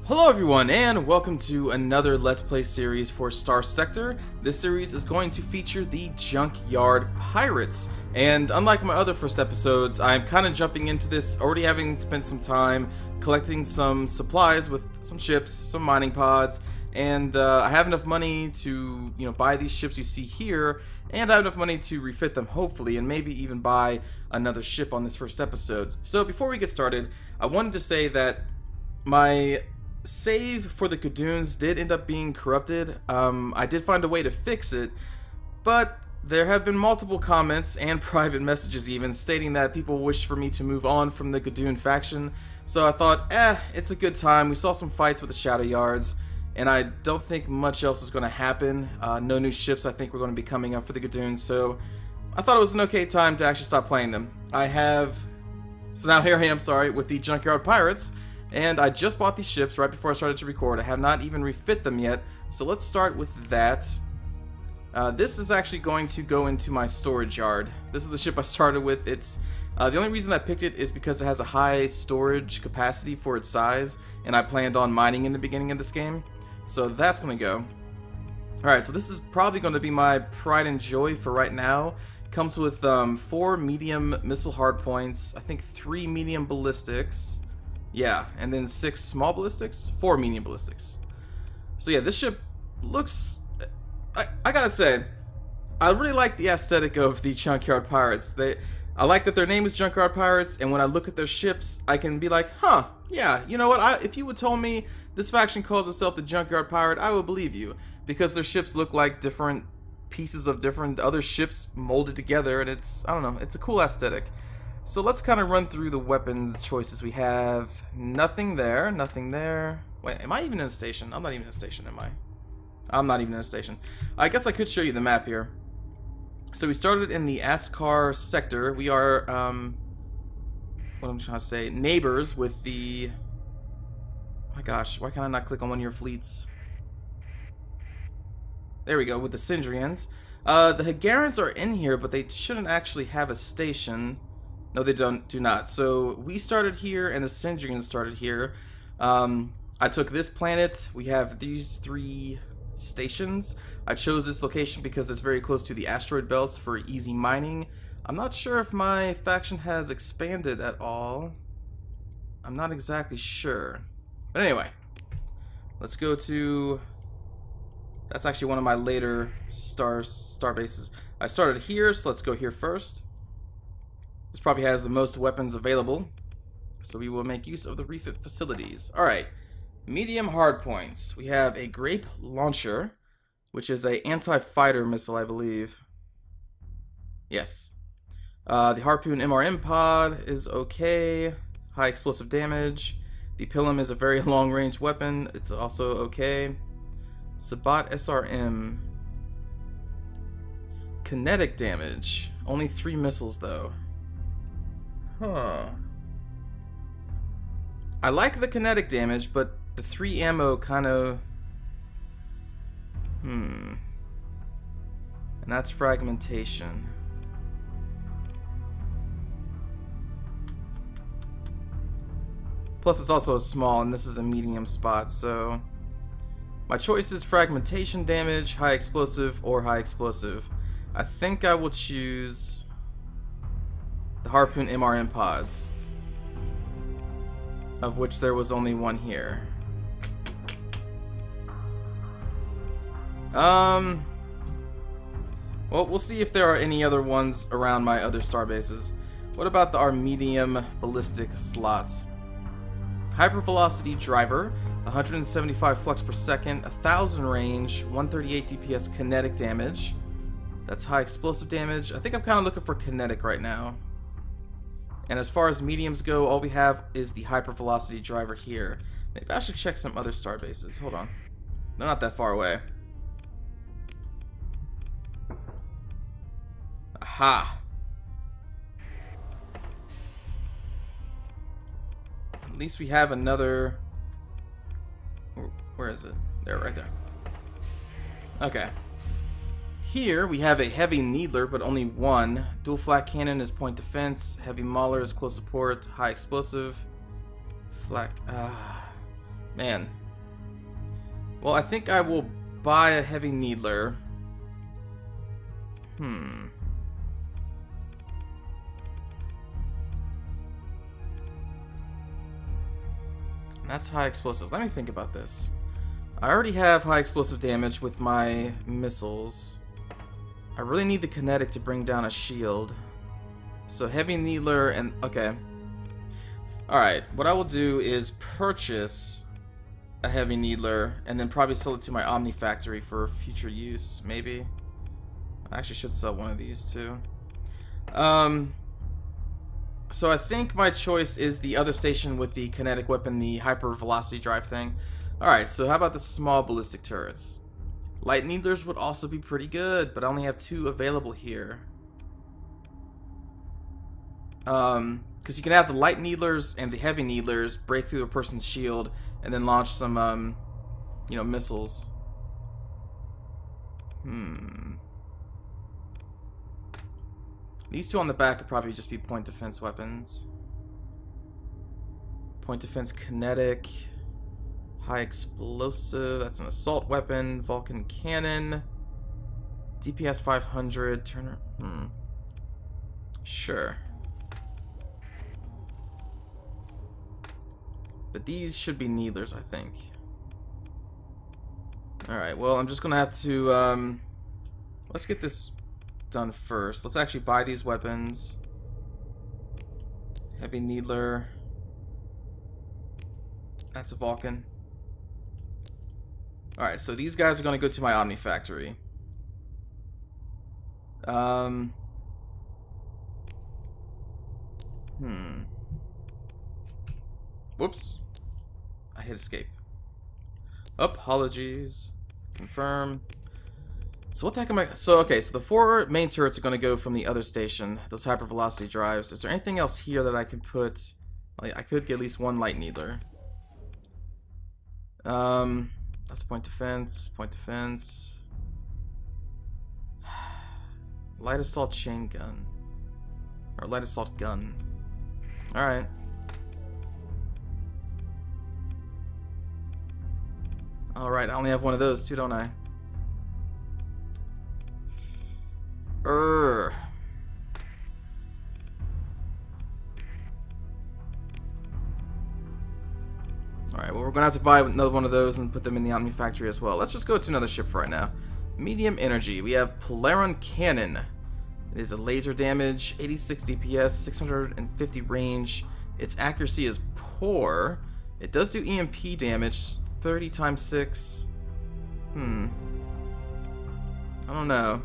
Hello everyone, and welcome to another Let's Play series for StarSector. This series is going to feature the Junkyard Pirates, and unlike my other first episodes, I'm kind of jumping into this already having spent some time collecting some supplies with some ships, some mining pods, and I have enough money to, buy these ships you see here, and I have enough money to refit them hopefully, and maybe even buy another ship on this first episode. So before we get started, I wanted to say that my save for the Gadoons did end up being corrupted. I did find a way to fix it, but there have been multiple comments and private messages even stating that people wish for me to move on from the Gadoon faction. So I thought, it's a good time. We saw some fights with the Shadow Yards, and I don't think much else was going to happen. No new ships I think were going to be coming up for the Gadoons, so I thought it was an okay time to actually stop playing them. So now here I am, with the Junkyard Pirates. And I just bought these ships right before I started to record. I have not even refit them yet, so let's start with that. This is actually going to go into my storage yard. This is the ship I started with. It's the only reason I picked it is because it has a high storage capacity for its size, and I planned on mining in the beginning of this game, so that's going to go. Alright, so this is probably going to be my pride and joy for right now. It comes with 4 medium missile hardpoints, I think 3 medium ballistics. Yeah, and then 6 small ballistics, 4 medium ballistics. So yeah, this ship looks... I gotta say, I really like the aesthetic of the Junkyard Pirates. I like that their name is Junkyard Pirates, and when I look at their ships, I can be like, huh, yeah, you know what, if you would told me this faction calls itself the Junkyard Pirate, I would believe you. Because their ships look like different pieces of different other ships molded together, and it's, I don't know, it's a cool aesthetic. So let's kind of run through the weapons choices we have. Nothing there, nothing there. Wait, am I even in a station? I'm not even in a station, am I? I'm not even in a station. I guess I could show you the map here. So we started in the StarSector. We are, what I'm trying to say, neighbors with the... Oh my gosh, why can I not click on one of your fleets? There we go, with the Syndrians. The Hagarans are in here, but they shouldn't actually have a station. No, they do not. So we started here, and the Syndrians started here. I took this planet. We have these 3 stations. I chose this location because it's very close to the asteroid belts for easy mining. I'm not sure if my faction has expanded at all. I'm not exactly sure. But anyway, let's go to... That's actually one of my later star bases. I started here, so let's go here first. This probably has the most weapons available, so we will make use of the refit facilities. Alright, medium hardpoints. We have a grape launcher, which is a anti-fighter missile, I believe. Yes. The harpoon MRM pod is okay. High explosive damage. The Pilum is a very long-range weapon. It's also okay. Sabat SRM. Kinetic damage. Only 3 missiles, though. Huh. I like the kinetic damage, but the 3 ammo kind of... And that's fragmentation. Plus it's also a small, and this is a medium spot, so... My choice is fragmentation damage, high explosive, or high explosive. I think I will choose... the harpoon MRM pods, of which there was only one here. Well, we'll see if there are any other ones around my other star bases. What about our medium ballistic slots? Hypervelocity driver, 175 flux per second, 1000 range, 138 DPS kinetic damage. That's high explosive damage. I think I'm kind of looking for kinetic right now. And as far as mediums go, all we have is the hypervelocity driver here. Maybe I should check some other star bases. Hold on. They're not that far away. Aha! At least we have another... Where is it? There, right there. Okay. Here we have a heavy needler, but only 1. Dual flak cannon is point defense. Heavy mauler is close support. High explosive. Flak. Man, Well, I think I will buy a heavy needler. That's high explosive. Let me think about this. I already have high explosive damage with my missiles. I really need the kinetic to bring down a shield. So heavy needler and... okay. Alright, what I will do is purchase a heavy needler and then probably sell it to my Omni factory for future use, maybe. I actually should sell one of these too. So I think my choice is the other station with the kinetic weapon, the hyper velocity drive thing. Alright, so how about the small ballistic turrets? Light needlers would also be pretty good, but I only have 2 available here. Because you can have the light needlers and the heavy needlers break through a person's shield and then launch some, you know, missiles. These 2 on the back could probably just be point defense weapons. Point defense kinetic. High explosive. That's an assault weapon. Vulcan cannon. DPS 500. Turner. Sure. But these should be needlers, I think. Alright, well, I'm just gonna have to, let's get this done first. Let's actually buy these weapons. Heavy needler. That's a Vulcan. Alright, so these guys are gonna go to my Omni factory. Whoops. I hit escape. Apologies. Confirm. So what the heck am I... so, okay, so the 4 main turrets are going to go from the other station. Those hypervelocity drives. Is there anything else here that I can put... like, I could get at least 1 light needler. That's point defense. Point defense. Light assault chain gun. Or light assault gun. Alright. Alright, I only have 1 of those too, don't I? Alright, well, we're gonna have to buy another 1 of those and put them in the Omni factory as well. Let's just go to another ship for right now. Medium energy. We have Polaron Cannon. It is a laser damage, 86 DPS, 650 range. Its accuracy is poor. It does do EMP damage, 30 times 6. I don't know.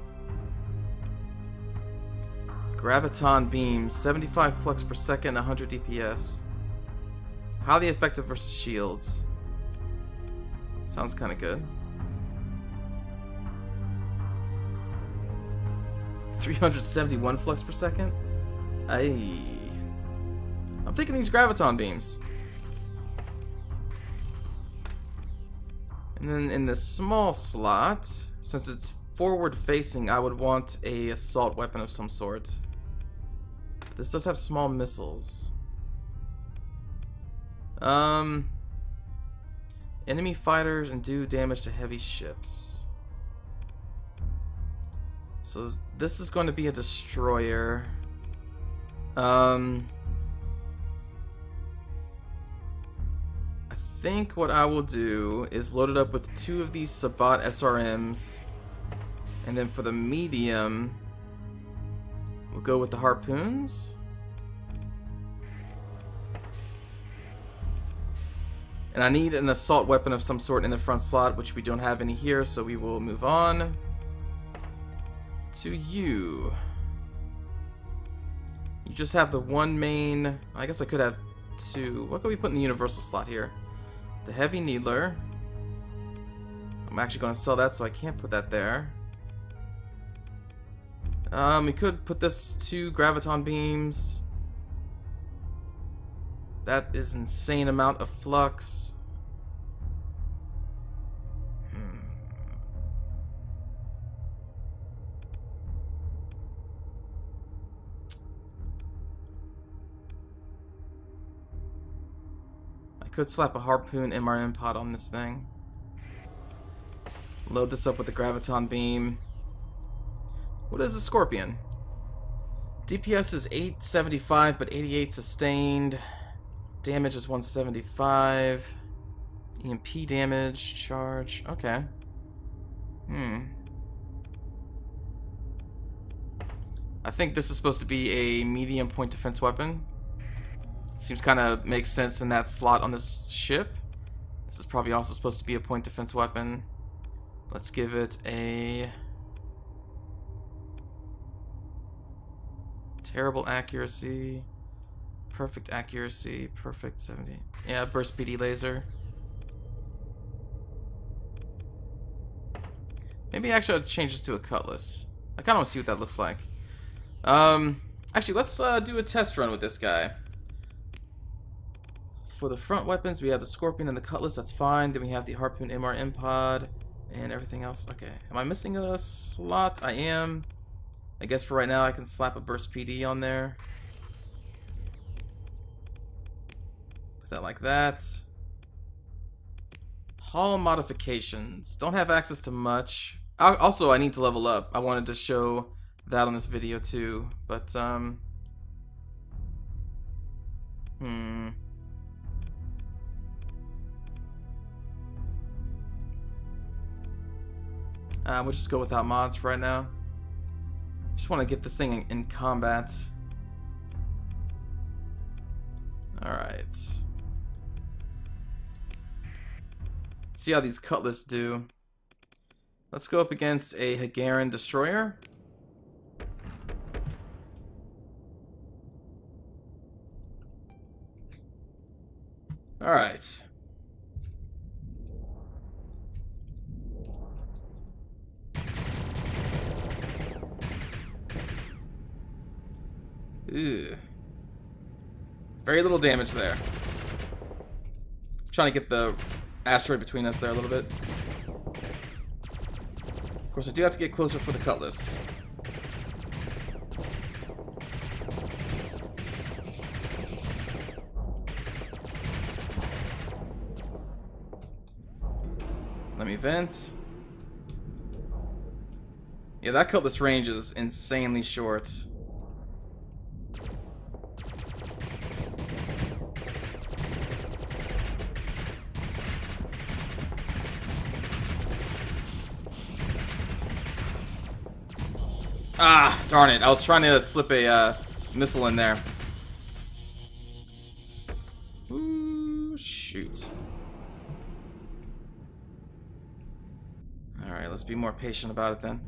Graviton beam, 75 flux per second, 100 DPS. Highly effective versus shields. Sounds kind of good. 371 flux per second? I'm thinking these graviton beams. And then in the small slot, since it's forward facing, I would want a assault weapon of some sort. But this does have small missiles. Enemy fighters and do damage to heavy ships. So this is going to be a destroyer. I think what I will do is load it up with 2 of these Sabat SRMs, and then for the medium, we'll go with the harpoons. And I need an assault weapon of some sort in the front slot, which we don't have any here, so we will move on to you. You just have the 1 main... I guess I could have 2. What could we put in the universal slot here? The heavy needler. I'm actually going to sell that, so I can't put that there. We could put this 2 graviton beams. That is insane amount of flux. I could slap a harpoon MRM pod on this thing. Load this up with the graviton beam. What is a scorpion? DPS is 875, but 88 sustained. Damage is 175. EMP damage, charge. Okay. I think this is supposed to be a medium point defense weapon. Seems kind of makes sense in that slot on this ship. This is probably also supposed to be a point defense weapon. Let's give it a terrible accuracy, perfect accuracy, perfect 70. Yeah, burst PD laser. Maybe actually I'll change this to a cutlass. I kind of want to see what that looks like. Actually, let's do a test run with this guy. For the front weapons, we have the Scorpion and the Cutlass, that's fine. Then we have the Harpoon MRM pod and everything else. Okay, am I missing a slot? I am. I guess for right now I can slap a Burst PD on there. Put that like that. Hull modifications. Don't have access to much. Also, I need to level up. I wanted to show that on this video too, but we'll just go without mods for right now. Just want to get this thing in combat. Alright. See how these Cutlass do. Let's go up against a Hagaran Destroyer. Alright. Ew. Very little damage there. Trying to get the asteroid between us there a little bit. Of course, I do have to get closer for the Cutlass. Let me vent. Yeah, that Cutlass range is insanely short. Ah, darn it. I was trying to slip a missile in there. Ooh, shoot. Alright, let's be more patient about it then.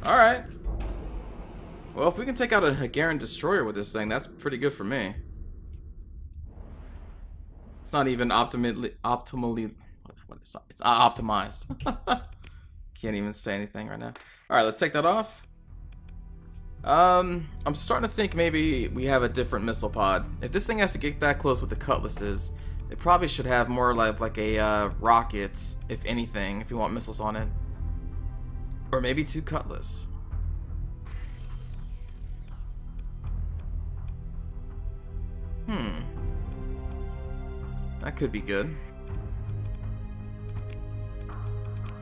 Alright. Well, if we can take out a Hagaran Destroyer with this thing, that's pretty good for me. It's not even optimally what is it's optimized. Can't even say anything right now. Alright, let's take that off. I'm starting to think maybe we have a different missile pod. If this thing has to get that close with the Cutlasses, it probably should have more like a rocket, if anything, if you want missiles on it. Or maybe two Cutlass. That could be good.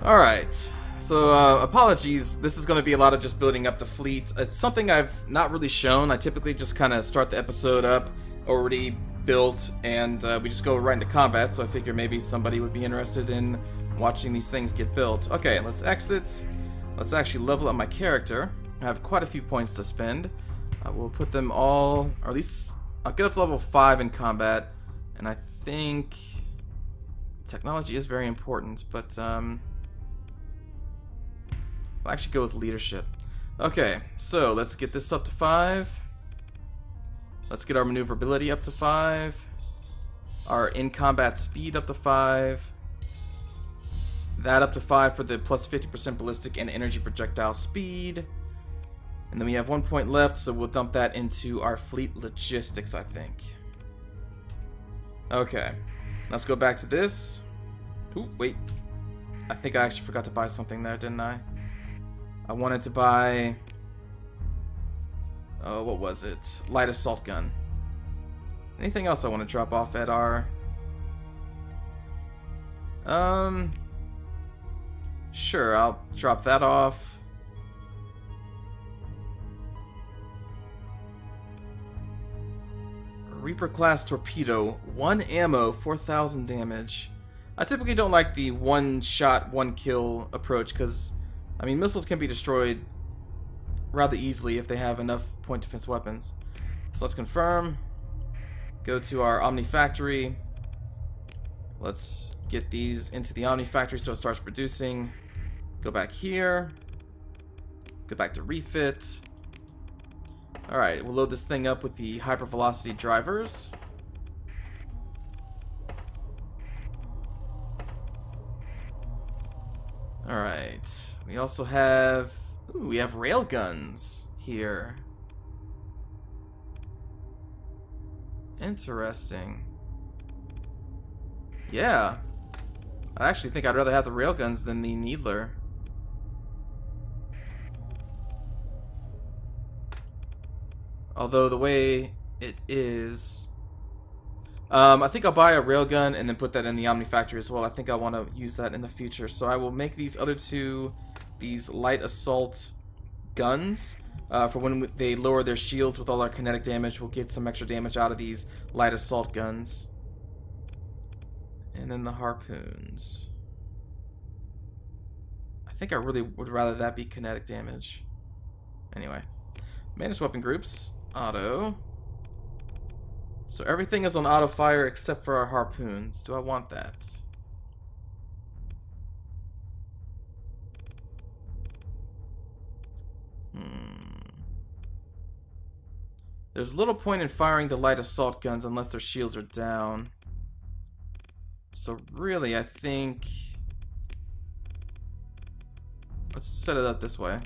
Alright. So, apologies. This is going to be a lot of just building up the fleet. It's something I've not really shown. I typically just kind of start the episode up, already built, and we just go right into combat. So I figure maybe somebody would be interested in watching these things get built. Okay, let's exit. Let's actually level up my character. I have quite a few points to spend. We'll put them all, or at least I'll get up to level 5 in combat, and I think technology is very important, but I'll actually go with leadership. Okay, so let's get this up to 5. Let's get our maneuverability up to 5. Our in-combat speed up to 5. That up to 5 for the plus 50% ballistic and energy projectile speed. And then we have 1 point left, so we'll dump that into our fleet logistics, I think. Okay, let's go back to this. Ooh, wait. I think I actually forgot to buy something there, didn't I? I wanted to buy... oh, what was it? Light assault gun. Anything else I want to drop off at our... sure, I'll drop that off. Reaper class torpedo, 1 ammo, 4,000 damage. I typically don't like the one shot, one kill approach because, I mean, missiles can be destroyed rather easily if they have enough point defense weapons. So let's confirm. Go to our Omni Factory. Let's get these into the Omni Factory so it starts producing. Go back here. Go back to refit. Alright, we'll load this thing up with the hypervelocity drivers. Alright, we also have... ooh, we have railguns here. Interesting. Yeah. I actually think I'd rather have the railguns than the Needler. Although the way it is... I think I'll buy a railgun and then put that in the Omni Factory as well. I think I want to use that in the future. So I will make these other two, these light assault guns. For when they lower their shields with all our kinetic damage, we'll get some extra damage out of these light assault guns. And then the harpoons. I think I really would rather that be kinetic damage. Anyway. Manage weapon groups. Auto. So everything is on auto fire except for our harpoons. Do I want that? There's little point in firing the light assault guns unless their shields are down. So really, I think... let's set it up this way.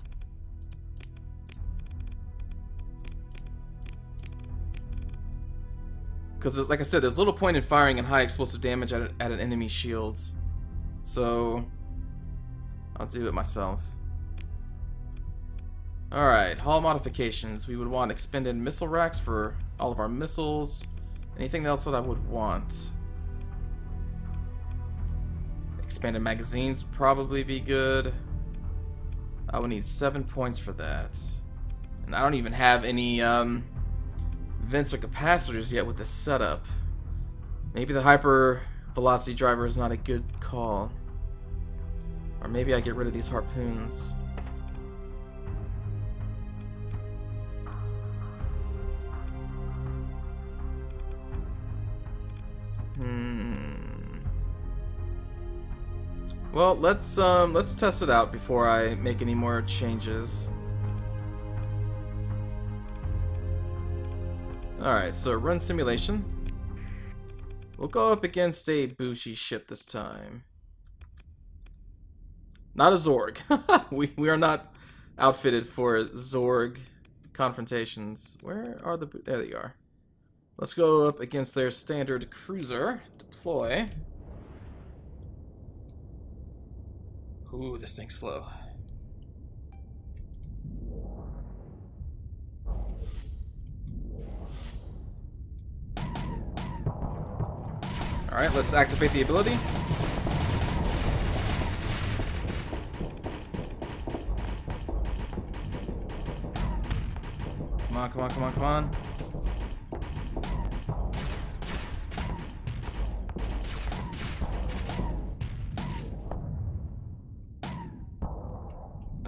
Because, like I said, there's little point in firing and high explosive damage at an enemy's shields. So, I'll do it myself. Alright, hull modifications. We would want expended missile racks for all of our missiles. Anything else that I would want? Expanded magazines would probably be good. I would need 7 points for that. And I don't even have any vents or capacitors yet with this setup. Maybe the hyper velocity driver is not a good call. Or maybe I get rid of these harpoons. Well, let's test it out before I make any more changes. Alright, so run simulation. We'll go up against a Bushi ship this time. Not a Zorg. we are not outfitted for Zorg confrontations. Where are the... there they are. Let's go up against their standard cruiser. Deploy. Ooh, this thing's slow. Alright, let's activate the ability. Come on, come on, come on, come on.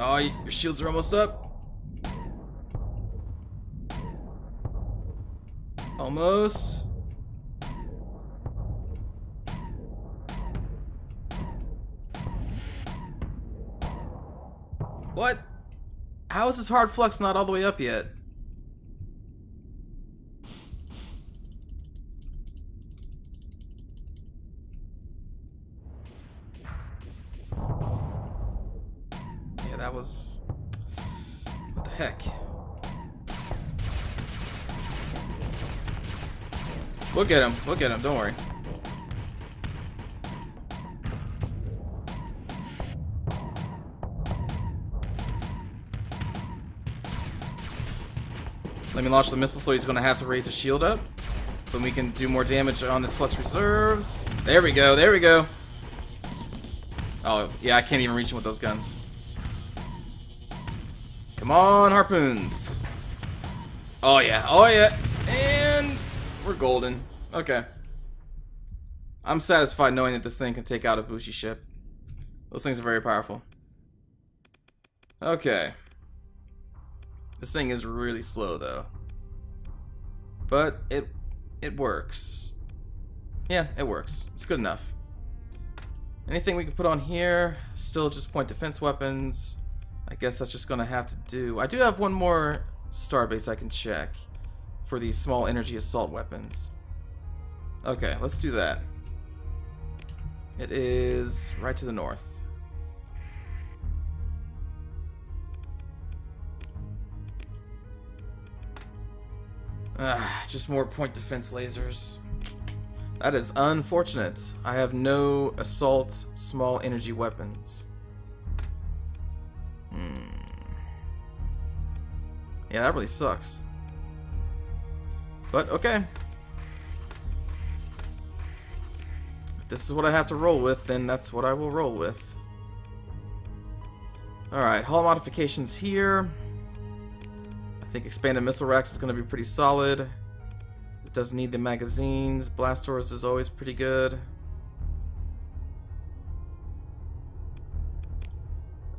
Oh, your shields are almost up. Almost. What? How is this hard flux not all the way up yet? Yeah, that was... what the heck? We'll get him. We'll get him. Don't worry. Let me launch the missile, so he's going to have to raise his shield up. So we can do more damage on his flux reserves. There we go, there we go. Oh, yeah, I can't even reach him with those guns. Come on, harpoons. Oh, yeah, oh, yeah. And we're golden. Okay. I'm satisfied knowing that this thing can take out a Bushi ship. Those things are very powerful. Okay. This thing is really slow, though. But it works. Yeah, it works. It's good enough. Anything we can put on here? Still just point defense weapons. I guess that's just gonna have to do. I do have one more starbase I can check for these small energy assault weapons. Okay, let's do that. It is right to the north. Just more point defense lasers. That is unfortunate. I have no assault small energy weapons. Yeah, that really sucks. But okay. If this is what I have to roll with, then that's what I will roll with. Alright, hull modifications here. I think expanded missile racks is going to be pretty solid. It doesn't need the magazines. Blast doors is always pretty good.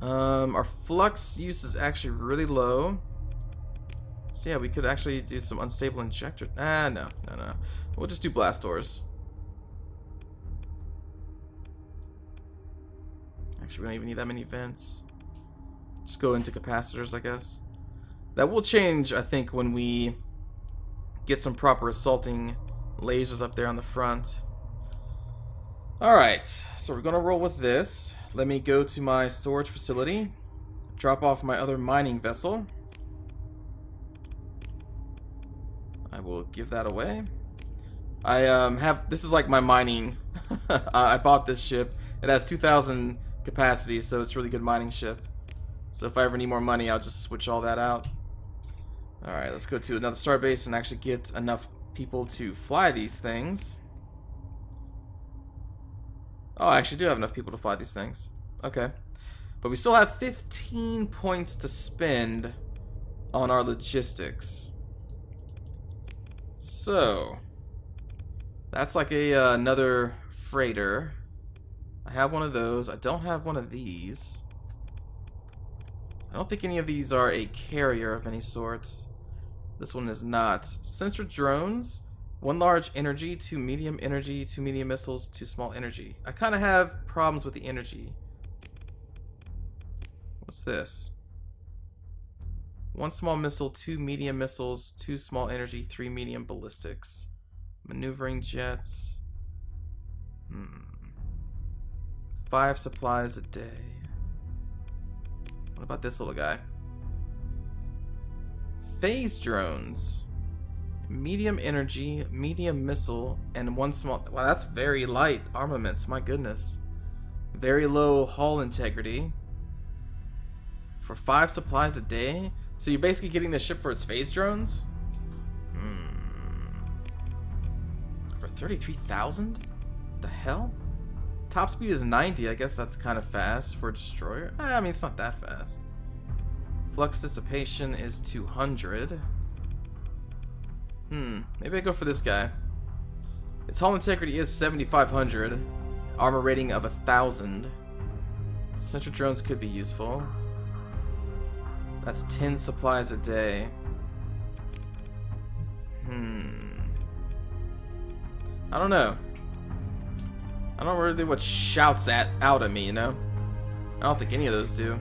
Our flux use is actually really low. So yeah, we could actually do some unstable injector. No. We'll just do blast doors. Actually, we don't even need that many vents. Just go into capacitors, I guess. That will change, I think, when we get some proper assaulting lasers up there on the front. Alright, so we're going to roll with this. Let me go to my storage facility. Drop off my other mining vessel. I will give that away. I have... This is like my mining. I bought this ship. It has 2,000 capacity, so it's a really good mining ship. So if I ever need more money, I'll just switch all that out. Alright, let's go to another starbase and actually get enough people to fly these things. Oh, I actually do have enough people to fly these things. Okay. But we still have 15 points to spend on our logistics. So, that's like another freighter. I have one of those. I don't have one of these. I don't think any of these are a carrier of any sort. This one is not. Sensor drones. 1 large energy, 2 medium energy, 2 medium missiles, 2 small energy. I kind of have problems with the energy. What's this? 1 small missile, 2 medium missiles, 2 small energy, 3 medium ballistics. Maneuvering jets. 5 supplies a day. What about this little guy? Phase drones. Medium energy, medium missile, and 1 small... Wow, that's very light armaments, my goodness. Very low hull integrity. For 5 supplies a day? So you're basically getting the ship for its phase drones? For 33,000? The hell? Top speed is 90, I guess that's kind of fast for a destroyer. I mean, it's not that fast. Flux dissipation is 200. Maybe I go for this guy. Its hull integrity is 7,500. Armor rating of 1,000. Central drones could be useful. That's 10 supplies a day. I don't know. I don't really know what shouts out at me, you know? I don't think any of those do.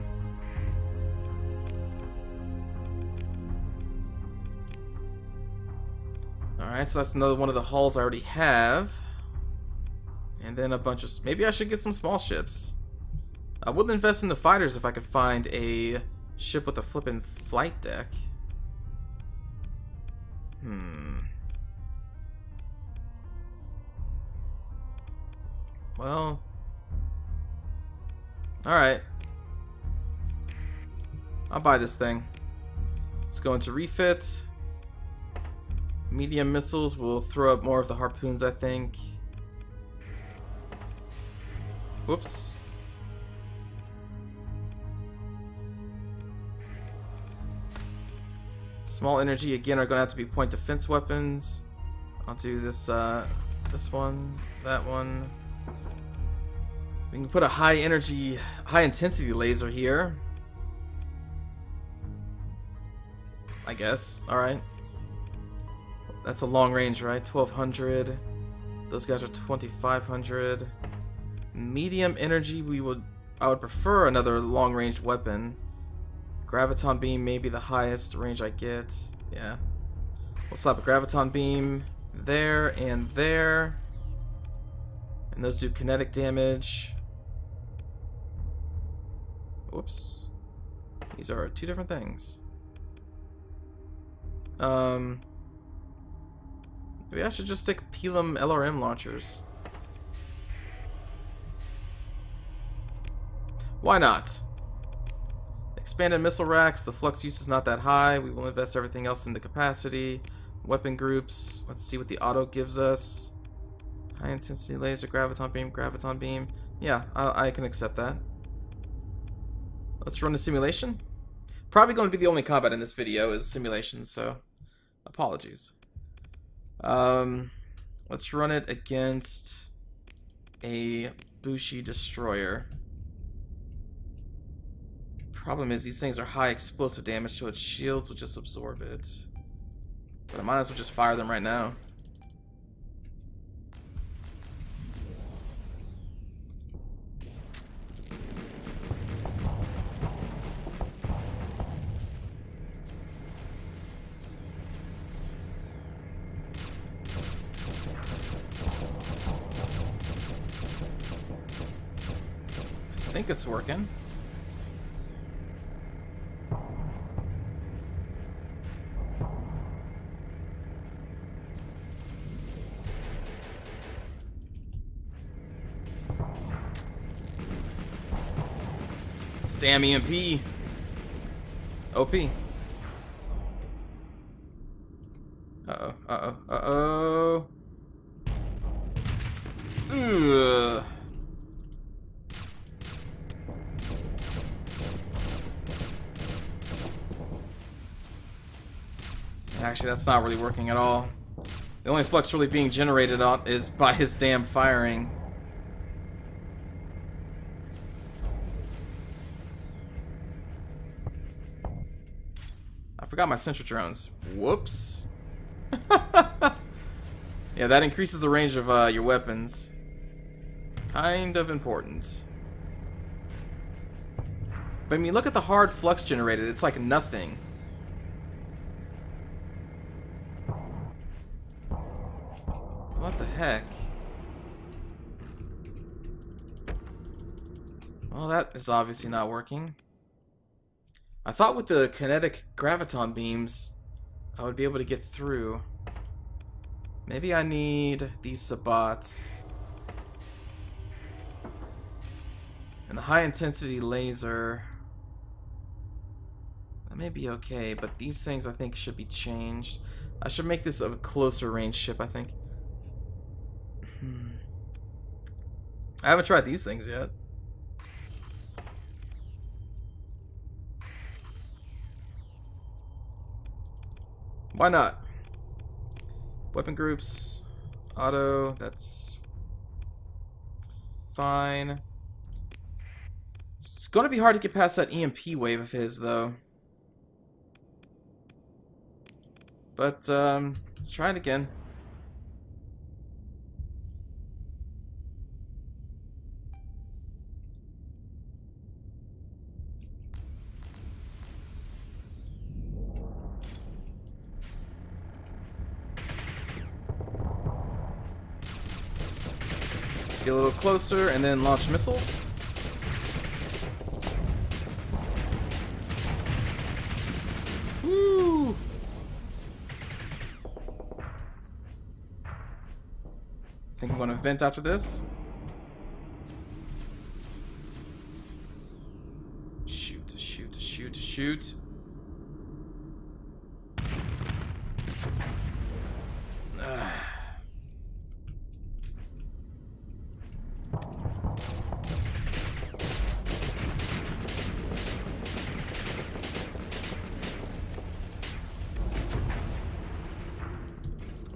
Alright, so that's another one of the hulls I already have. And then a bunch of... Maybe I should get some small ships. I wouldn't invest in the fighters if I could find a ship with a flippin' flight deck. Well... Alright. I'll buy this thing. Let's go into refit. Medium missiles will throw up more of the harpoons, I think. Whoops. Small energy again are going to have to be point defense weapons. I'll do this this one, that one. We can put a high energy, high intensity laser here. I guess. All right. That's a long range, right? 1200. Those guys are 2500. Medium energy, I would prefer another long range weapon. Graviton beam may be the highest range I get. Yeah. We'll slap a graviton beam there and there. And those do kinetic damage. Whoops. These are two different things. Maybe I should just stick Pelham LRM launchers. Why not? Expanded missile racks, the flux use is not that high. We will invest everything else in the capacity. Weapon groups, let's see what the auto gives us. High intensity laser, graviton beam, graviton beam. Yeah, I can accept that. Let's run the simulation. Probably going to be the only combat in this video is simulation, so apologies. Let's run it against a Bushi destroyer. Problem is these things are high explosive damage, so its shields will just absorb it. But I might as well just fire them right now. I think it's working. Damn EMP. OP. Uh-oh, uh-oh, uh-oh. Ugh. Actually, that's not really working at all. The only flux really being generated on is by his damn firing. I forgot my sentry drones. Whoops. Yeah, that increases the range of your weapons. Kind of important. But I mean, look at the hard flux generated. It's like nothing. What the heck? Well, that is obviously not working. I thought with the kinetic graviton beams, I would be able to get through. Maybe I need these sabots. And the high intensity laser. That may be okay, but these things I think should be changed. I should make this a closer range ship, I think. I haven't tried these things yet. Why not? Weapon groups, auto, that's fine. It's going to be hard to get past that EMP wave of his, though. But, let's try it again. Get a little closer and then launch missiles. Woo! Think I'm going to vent after this. Shoot, shoot, shoot, shoot.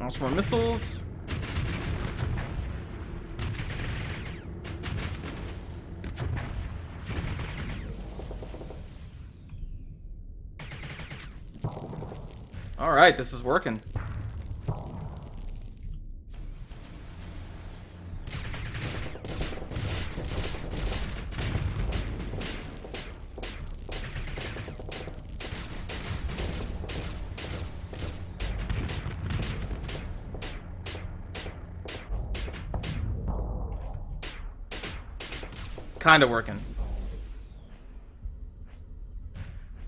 Launch more missiles. Alright, this is working. Kinda working.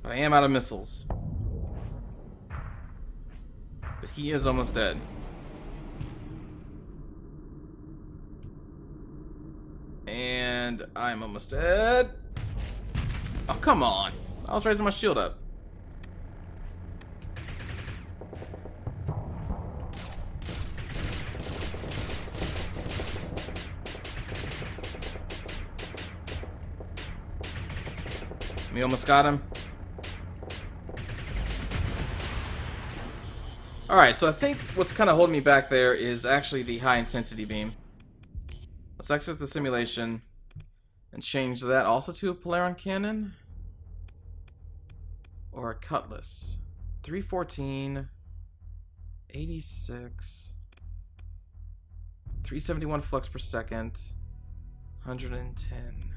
But I am out of missiles. But he is almost dead. And I'm almost dead. Oh, come on. I was raising my shield up. We almost got him. Alright, so I think what's kind of holding me back there is actually the high intensity beam. Let's exit the simulation and change that also to a Polaron cannon. Or a cutlass. 314, 86, 371 flux per second, 110.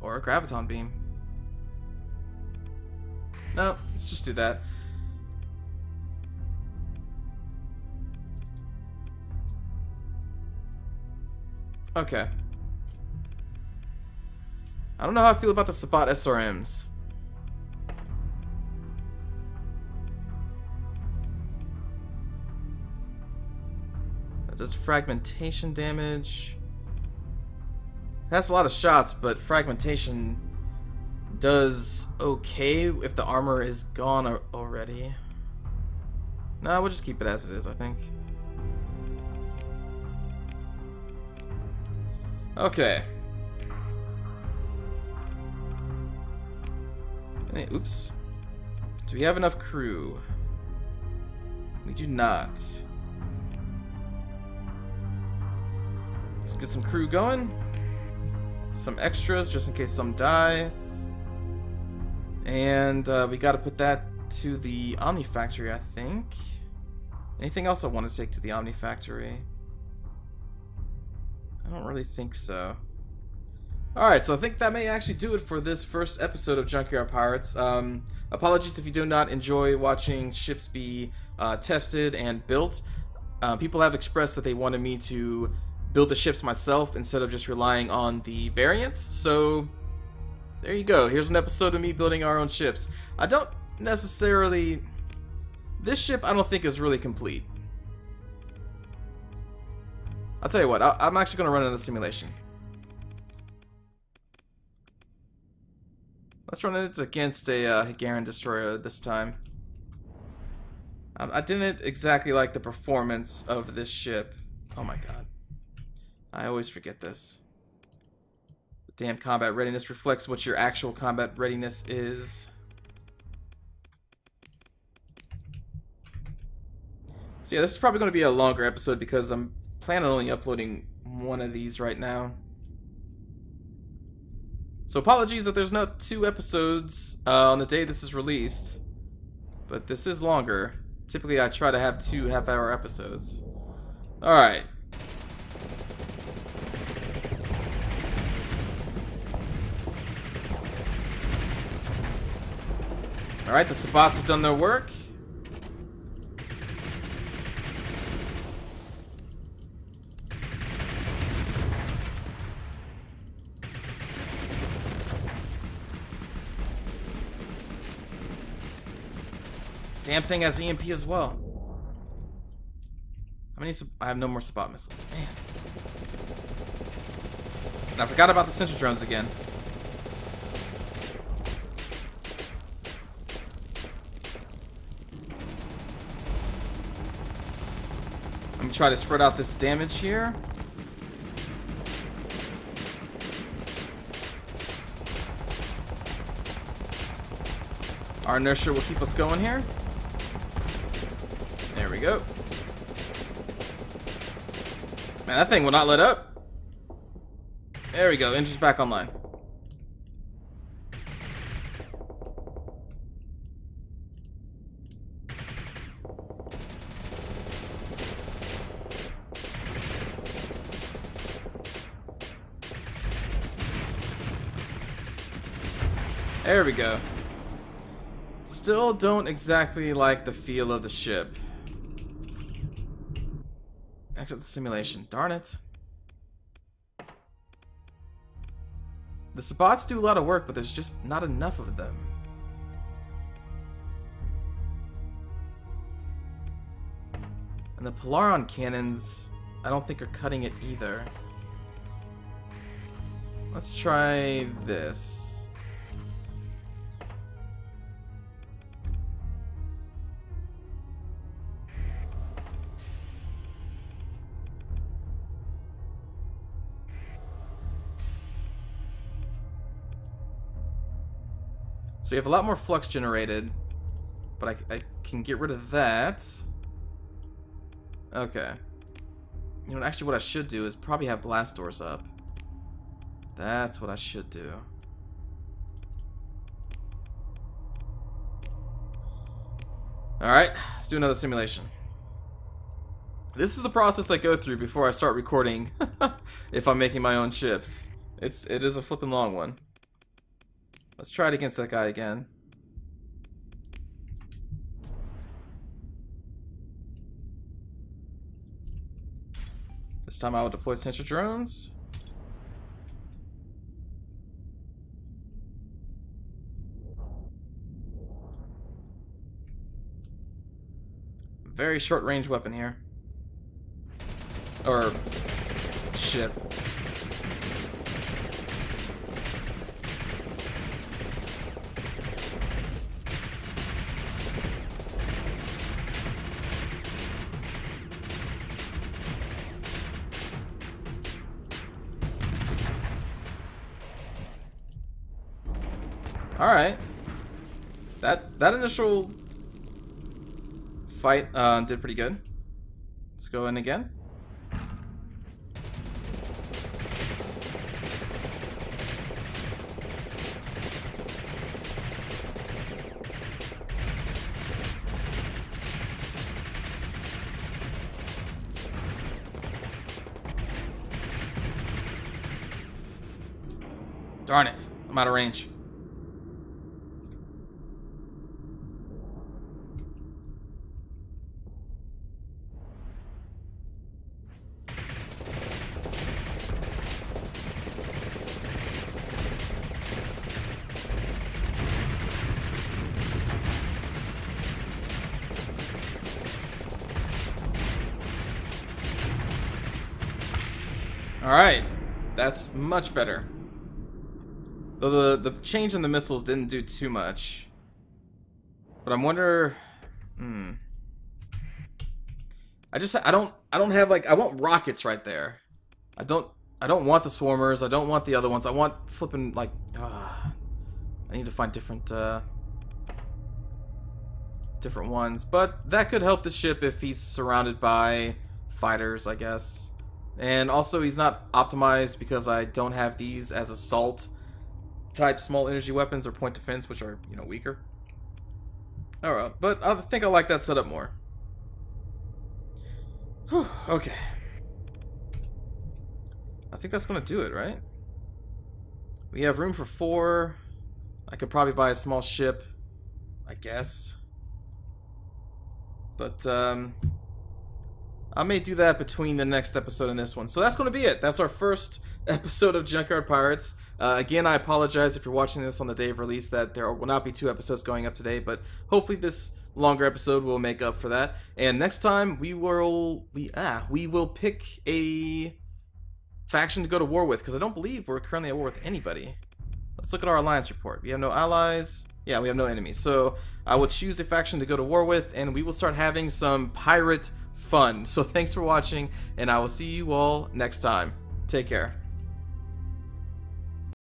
Or a graviton beam. No, let's just do that. Okay. I don't know how I feel about the Sabbat SRMs. That does fragmentation damage. Has a lot of shots, but fragmentation does okay if the armor is gone already. No, we'll just keep it as it is, I think. Okay. Hey, oops. Do we have enough crew? We do not. Let's get some crew going. Some extras just in case some die. And we gotta put that to the Omni Factory, I think. Anything else I want to take to the Omni Factory? I don't really think so. Alright, so I think that may actually do it for this first episode of Junkyard Pirates. Apologies if you do not enjoy watching ships be tested and built. People have expressed that they wanted me to build the ships myself instead of just relying on the variants. So there you go. Here's an episode of me building our own ships. I don't necessarily... This ship I don't think is really complete. I'll tell you what, I'm actually going to run another simulation. Let's run it against a Hagaran destroyer this time. I didn't exactly like the performance of this ship. Oh my god. I always forget this. The damn combat readiness reflects what your actual combat readiness is. So yeah, this is probably going to be a longer episode because I'm planning on only uploading one of these right now. So apologies that there's not 2 episodes on the day this is released. But this is longer. Typically I try to have 2 half-hour episodes. Alright. Alright, the Sabbats have done their work. Damn thing has EMP as well. How many? I have no more Sabbat missiles. Man. And I forgot about the sentry drones again. Let me try to spread out this damage here. Our inertia will keep us going here. There we go. Man, that thing will not let up. There we go. Engine's back online. There we go. Still don't exactly like the feel of the ship. Exit the simulation. Darn it. The Sabots do a lot of work, but there's just not enough of them. And the Polaron cannons, I don't think are cutting it either. Let's try this. So you have a lot more flux generated, but I can get rid of that. Okay. You know, actually what I should do is probably have blast doors up. That's what I should do. Alright, let's do another simulation. This is the process I go through before I start recording if I'm making my own ships. It is a flippin' long one. Let's try it against that guy again. This time I will deploy sensor drones. Very short range weapon here. Or ship. Alright. That initial fight did pretty good. Let's go in again. Darn it. I'm out of range. Alright, that's much better. Though the change in the missiles didn't do too much. But I wonder... I don't have like... I want rockets right there. I don't want the swarmers, I don't want the other ones. I want flipping like... I need to find different ones. But that could help the ship if he's surrounded by fighters, I guess. And also he's not optimized because I don't have these as assault type small energy weapons or point defense, which are, you know, weaker. Alright, but I think I like that setup more. Whew, okay. I think that's gonna do it, right? We have room for 4. I could probably buy a small ship, I guess. But I may do that between the next episode and this one. So that's going to be it. That's our first episode of Junkyard Pirates. Again, I apologize if you're watching this on the day of release that there will not be 2 episodes going up today, but hopefully this longer episode will make up for that. And next time we will pick a faction to go to war with, because I don't believe we're currently at war with anybody. Let's look at our alliance report. We have no allies. Yeah, we have no enemies. So I will choose a faction to go to war with, and we will start having some pirate fun. So thanks for watching, and I will see you all next time. Take care.